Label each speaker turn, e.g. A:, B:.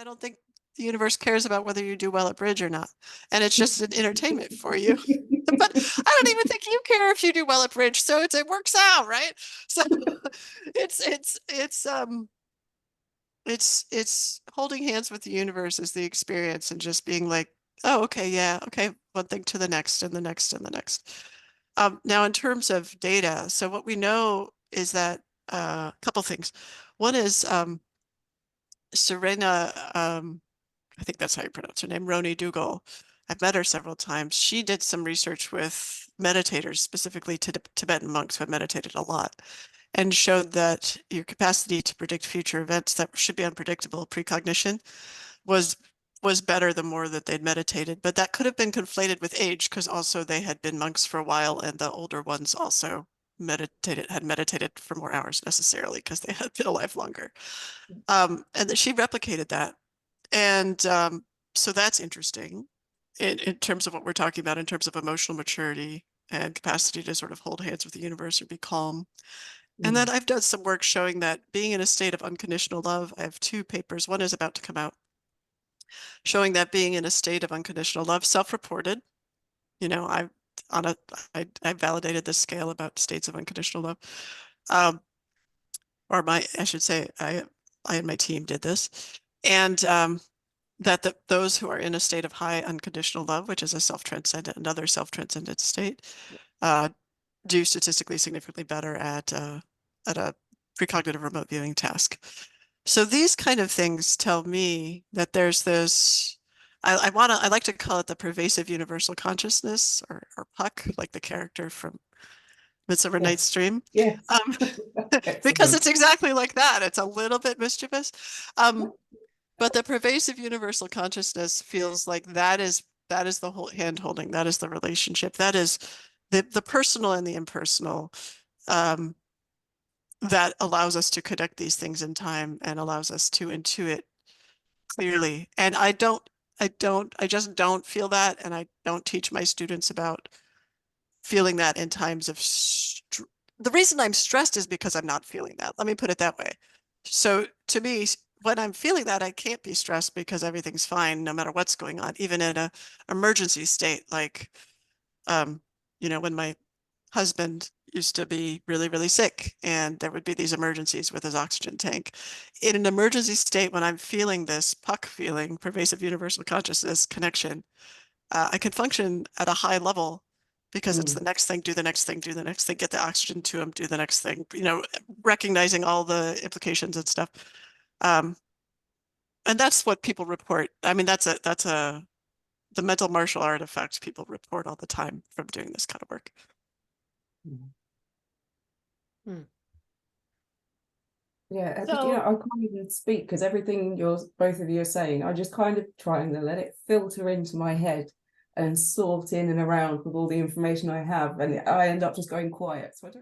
A: I don't think the universe cares about whether you do well at bridge or not. And it's just an entertainment for you. But I don't even think you care if you do well at bridge. So it works out, right? So it's holding hands with the universe is the experience and just being like, oh, okay, yeah, okay, one thing to the next and the next and the next. Now, in terms of data, so what we know is that a couple things. One is Serena, I think that's how you pronounce her name, Roni Dougal. I've met her several times. She did some research with meditators, specifically to Tibetan monks who have meditated a lot, and showed that your capacity to predict future events that should be unpredictable, precognition, was better the more that they'd meditated. But that could have been conflated with age because also they had been monks for a while, and the older ones also had meditated for more hours necessarily because they had been alive longer. And that she replicated that. And so that's interesting in terms of what we're talking about in terms of emotional maturity and capacity to sort of hold hands with the universe or be calm. And then I've done some work showing that being in a state of unconditional love, I have two papers. One is about to come out, showing that being in a state of unconditional love, self-reported, you know, I validated this scale about states of unconditional love. I should say, I and my team did this. And that those who are in a state of high unconditional love, which is a self-transcendent, another self-transcendent state, do statistically significantly better at a precognitive remote viewing task. So these kind of things tell me that there's this, I like to call it the pervasive universal consciousness, or Puck, like the character from Midsummer Night's Dream.
B: Yes.
A: Because
B: Excellent.
A: it's exactly like that. It's a little bit mischievous. But the pervasive universal consciousness feels like that is the whole hand holding, that is the relationship, that is the personal and the impersonal, that allows us to connect these things in time and allows us to intuit clearly. And I just don't feel that, and I don't teach my students about feeling that in times of the reason I'm stressed is because I'm not feeling that. Let me put it that way. So to me, when I'm feeling that, I can't be stressed because everything's fine no matter what's going on, even in a emergency state. Like, when my husband used to be really, really sick and there would be these emergencies with his oxygen tank. In an emergency state, when I'm feeling this Puck feeling, pervasive universal consciousness connection, I can function at a high level because it's the next thing, do the next thing, do the next thing, get the oxygen to him, do the next thing, recognizing all the implications and stuff. And that's what people report. I mean, that's the mental martial art effect people report all the time from doing this kind of work.
B: Yeah, I think,
A: So
B: I can't even speak because everything both of you are saying, I just kind of trying to let it filter into my head and sort in and around with all the information I have, and I end up just going quiet. So I don't